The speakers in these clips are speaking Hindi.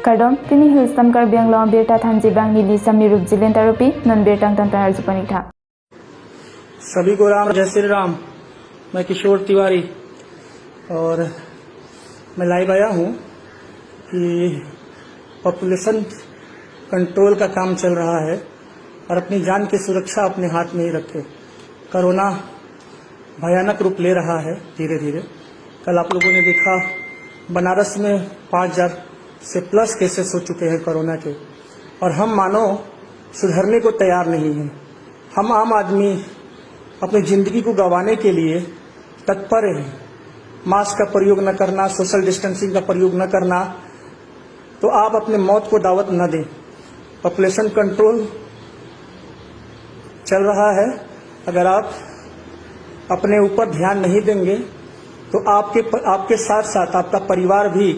Kardom, Tini Hilstam Karbiang Long Birta Thanji Bang Nili Samni Rup Jilen Tarupi, Non Birtang Tantar Jupanik था। सभी को राम जय श्री राम। मैं किशोर तिवारी और मैं लाइव आया हूँ कि पॉपुलेशन कंट्रोल का काम चल रहा है और अपनी जान की सुरक्षा अपने हाथ में ही रखे। कोरोना भयानक रूप ले रहा है धीरे धीरे। कल आप लोगों ने देखा बनारस में 5000 से प्लस केसेस हो चुके हैं कोरोना के और हम मानो सुधरने को तैयार नहीं हैं। हम आम आदमी अपनी ज़िंदगी को गंवाने के लिए तत्पर हैं। मास्क का प्रयोग न करना, सोशल डिस्टेंसिंग का प्रयोग न करना, तो आप अपने मौत को दावत न दें। पॉपुलेशन कंट्रोल चल रहा है। अगर आप अपने ऊपर ध्यान नहीं देंगे तो आपके साथ साथ आपका परिवार भी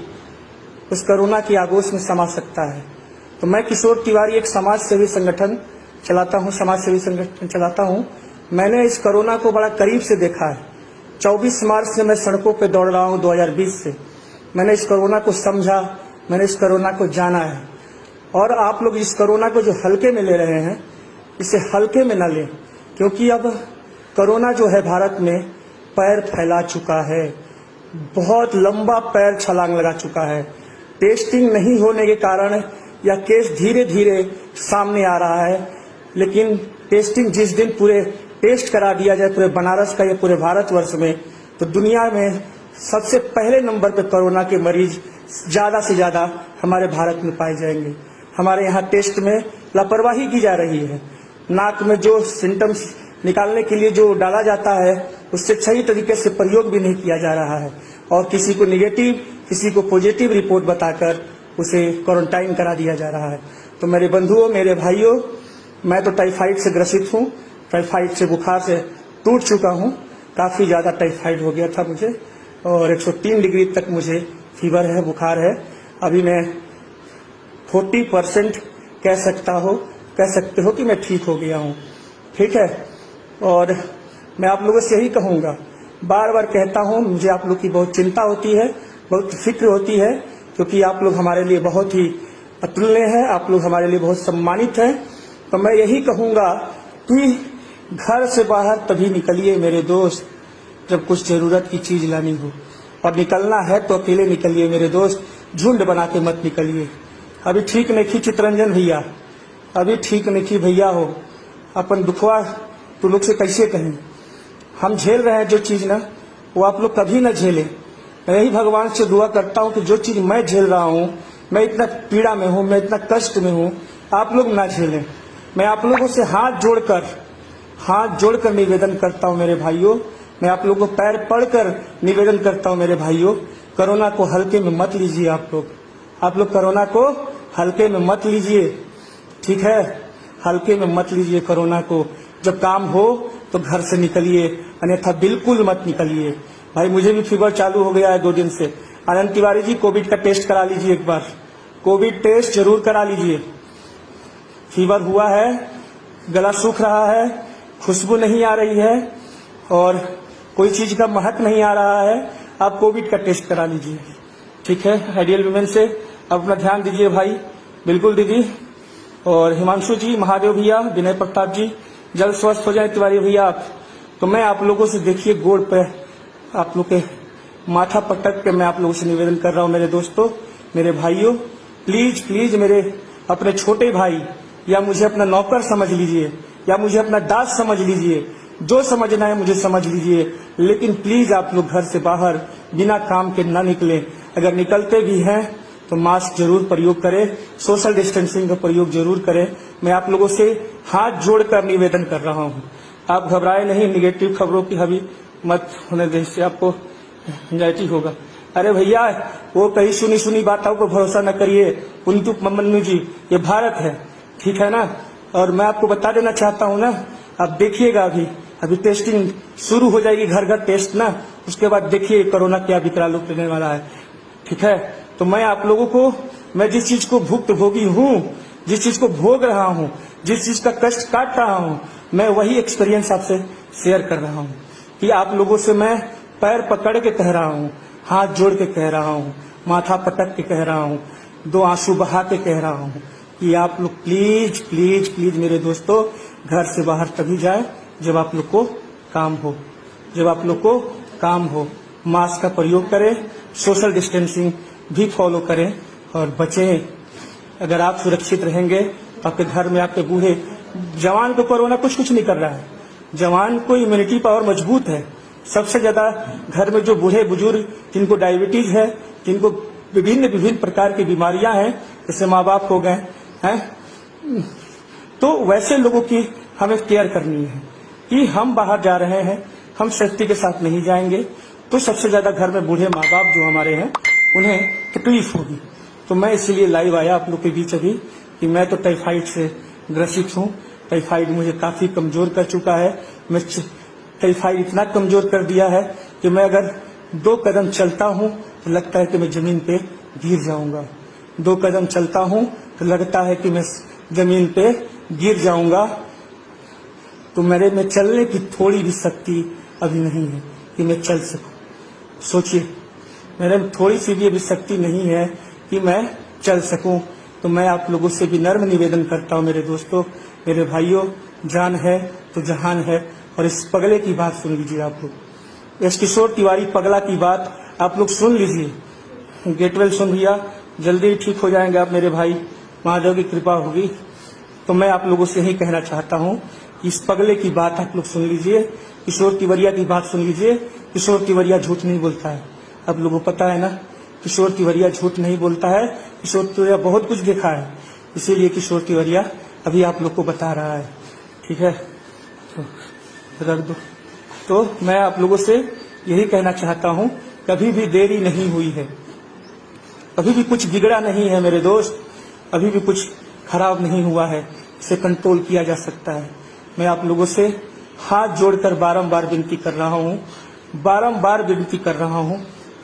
उस कोरोना की आगोश में समा सकता है। तो मैं किशोर तिवारी एक समाज सेवी संगठन चलाता हूँ। मैंने इस कोरोना को बड़ा करीब से देखा है। 24 मार्च से मैं सड़कों पे दौड़ रहा हूँ 2020 से। मैंने इस कोरोना को समझा, मैंने इस कोरोना को जाना है। और आप लोग इस कोरोना को जो हल्के में ले रहे हैं, इसे हल्के में न लें, क्योंकि अब कोरोना जो है भारत में पैर फैला चुका है, बहुत लंबा पैर छलांग लगा चुका है। टेस्टिंग नहीं होने के कारण या केस धीरे धीरे सामने आ रहा है, लेकिन टेस्टिंग जिस दिन पूरे टेस्ट करा दिया जाए पूरे बनारस का या पूरे भारतवर्ष में, तो दुनिया में सबसे पहले नंबर पर कोरोना के मरीज ज़्यादा से ज़्यादा हमारे भारत में पाए जाएंगे। हमारे यहाँ टेस्ट में लापरवाही की जा रही है। नाक में जो सिम्टम्स निकालने के लिए जो डाला जाता है, उससे सही तरीके से प्रयोग भी नहीं किया जा रहा है और किसी को निगेटिव, किसी को पॉजिटिव रिपोर्ट बताकर उसे क्वारंटाइन करा दिया जा रहा है। तो मेरे बंधुओं, मेरे भाइयों, मैं तो टाइफाइड से ग्रसित हूँ। टाइफाइड से बुखार से टूट चुका हूँ। काफ़ी ज़्यादा टाइफाइड हो गया था मुझे और 103 डिग्री तक मुझे फीवर है, बुखार है। अभी मैं 40% कह सकते हो कि मैं ठीक हो गया हूँ। ठीक है, और मैं आप लोगों से यही कहूँगा, बार बार कहता हूँ, मुझे आप लोग की बहुत चिंता होती है, बहुत फिक्र होती है, क्योंकि आप लोग हमारे लिए बहुत ही अतुल्य हैं, आप लोग हमारे लिए बहुत सम्मानित हैं। तो मैं यही कहूँगा कि घर से बाहर तभी निकलिए मेरे दोस्त जब कुछ ज़रूरत की चीज़ लानी हो, और निकलना है तो अकेले निकलिए मेरे दोस्त, झुंड बना के मत निकलिए। अभी ठीक नहीं चितरंजन भैया, अभी ठीक नहीं भैया हो। अपन दुखवा तो लोग से कैसे कहें। हम झेल रहे हैं जो चीज़ ना, वो आप लोग कभी ना झेलें। मैं यही भगवान से दुआ करता हूँ कि जो चीज़ मैं झेल रहा हूँ, मैं इतना पीड़ा में हूँ, मैं इतना कष्ट में हूँ, आप लोग ना झेलें। मैं आप लोगों से हाथ जोड़कर निवेदन करता हूँ मेरे भाइयों। मैं आप लोगों को पैर पड़कर निवेदन करता हूँ मेरे भाइयों, कोरोना को हल्के में मत लीजिए। आप लोग कोरोना को हल्के में मत लीजिए, ठीक है? हल्के में मत लीजिए कोरोना को। जब काम हो तो घर से निकलिए, अन्यथा बिल्कुल मत निकलिए। भाई मुझे भी फीवर चालू हो गया है 2 दिन से। आनंद तिवारी जी, कोविड का टेस्ट करा लीजिए एक बार, कोविड टेस्ट जरूर करा लीजिए। फीवर हुआ है, गला सूख रहा है, खुशबू नहीं आ रही है और कोई चीज़ का महक नहीं आ रहा है, आप कोविड का टेस्ट करा लीजिए, ठीक है? आइडियल वुमेन से अपना ध्यान दीजिए भाई, बिल्कुल दीदी। और हिमांशु जी, महादेव भैया, विनय प्रताप जी, जल्द स्वस्थ हो जाए तिवारी भैया आप। तो मैं आप लोगों से देखिए गोड़ पे आप लोग के माथा पटक के मैं आप लोगों से निवेदन कर रहा हूँ मेरे दोस्तों, मेरे भाइयों, प्लीज मेरे अपने छोटे भाई, या मुझे अपना नौकर समझ लीजिए या मुझे अपना दास समझ लीजिए, जो समझना है मुझे समझ लीजिए, लेकिन प्लीज आप लोग घर से बाहर बिना काम के ना निकलें। अगर निकलते भी हैं तो मास्क जरूर प्रयोग करें, सोशल डिस्टेंसिंग का प्रयोग जरूर करें। मैं आप लोगों से हाथ जोड़कर निवेदन कर रहा हूं। आप घबराए नहीं, निगेटिव खबरों की हावी मत होने दें, इससे आपको एंजाइटी होगा। अरे भैया, वो कहीं सुनी बातों को भरोसा न करिए। कुंतु मन्नू जी, ये भारत है, ठीक है ना? और मैं आपको बता देना चाहता हूँ ना, आप देखिएगा अभी टेस्टिंग शुरू हो जाएगी, घर घर टेस्ट ना, उसके बाद देखिए कोरोना क्या विकराल रूप लेने वाला है, ठीक है? तो मैं आप लोगों को, मैं जिस चीज को भुक्तभोगी हूँ, जिस चीज को भोग रहा हूँ, जिस चीज का कष्ट काट रहा हूँ, मैं वही एक्सपीरियंस आपसे शेयर कर रहा हूँ कि आप लोगों से मैं पैर पकड़ के कह रहा हूँ, हाथ जोड़ के कह रहा हूँ, माथा पटक के कह रहा हूँ दो आंसू बहा के कह रहा हूँ कि आप लोग प्लीज प्लीज प्लीज मेरे दोस्तों घर से बाहर तभी जाए जब आप लोग को काम हो, जब आप लोग को काम हो। मास्क का प्रयोग करें, सोशल डिस्टेंसिंग भी फॉलो करें और बचें। अगर आप सुरक्षित रहेंगे आपके घर में आपके बूढ़े, जवान को कोरोना कुछ नहीं कर रहा है, जवान को इम्यूनिटी पावर मजबूत है। सबसे ज्यादा घर में जो बूढ़े बुजुर्ग जिनको डायबिटीज है, जिनको विभिन्न विभिन्न प्रकार की बीमारियां हैं, जैसे माँ बाप हो गए हैं, तो वैसे लोगों की हमें केयर करनी है कि हम बाहर जा रहे हैं, हम सेफ्टी के साथ नहीं जाएंगे तो सबसे ज्यादा घर में बूढ़े माँ बाप जो हमारे हैं उन्हें तकलीफ होगी। तो मैं इसलिए लाइव आया आप लोग के बीच अभी कि मैं तो टाइफाइड से ग्रसित हूँ। टाइफाइड मुझे काफी कमजोर कर चुका है। मैं टाइफाइड इतना कमजोर कर दिया है कि मैं अगर 2 कदम चलता हूँ तो लगता है कि मैं जमीन पे गिर जाऊंगा। 2 कदम चलता हूँ तो लगता है कि मैं जमीन पे गिर जाऊंगा। तो मेरे में चलने की थोड़ी भी शक्ति अभी नहीं है कि मैं चल सकूं। सोचिए, मेरे में थोड़ी सी भी अभी शक्ति नहीं है कि मैं चल सकूं। तो मैं आप लोगों से भी नर्म निवेदन करता हूं मेरे दोस्तों, मेरे भाइयों, जान है तो जहान है। और इस पगले की बात सुन लीजिए आप लोग, एस किशोर तिवारी पगला की बात आप लोग सुन लीजिए। गेट वेल सुन लिया, जल्दी ही ठीक हो जाएंगे आप मेरे भाई, महादेव की कृपा होगी। तो मैं आप लोगों से यही कहना चाहता हूं कि इस पगले की बात आप लोग सुन लीजिए, किशोर तिवरिया की बात सुन लीजिए। किशोर तिवरिया झूठ नहीं बोलता है, आप लोगों को पता है ना। किशोर तिवरिया झूठ नहीं बोलता है। किशोर तिवरिया बहुत कुछ देखा है, इसीलिए किशोर तिवरिया अभी आप लोग को बता रहा है। ठीक है, तो रख दो। तो मैं आप लोगों से यही कहना चाहता हूं, कभी भी देरी नहीं हुई है, अभी भी कुछ बिगड़ा नहीं है मेरे दोस्त, अभी भी कुछ खराब नहीं हुआ है, इसे कंट्रोल किया जा सकता है। मैं आप लोगों से हाथ जोड़कर बारंबार विनती कर रहा हूं, बारंबार विनती कर रहा हूं,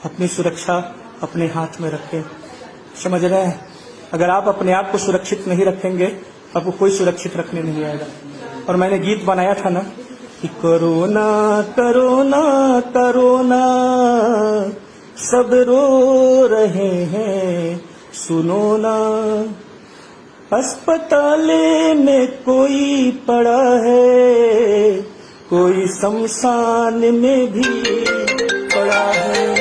अपनी सुरक्षा अपने हाथ में रखें। समझ रहे हैं? अगर आप अपने आप को सुरक्षित नहीं रखेंगे, आपको कोई सुरक्षित रखने नहीं आएगा। और मैंने गीत बनाया था ना कि कोरोना कोरोना कोरोना सब रो रहे हैं, सुनो ना, अस्पताले में कोई पड़ा है, कोई शमशान में भी पड़ा है।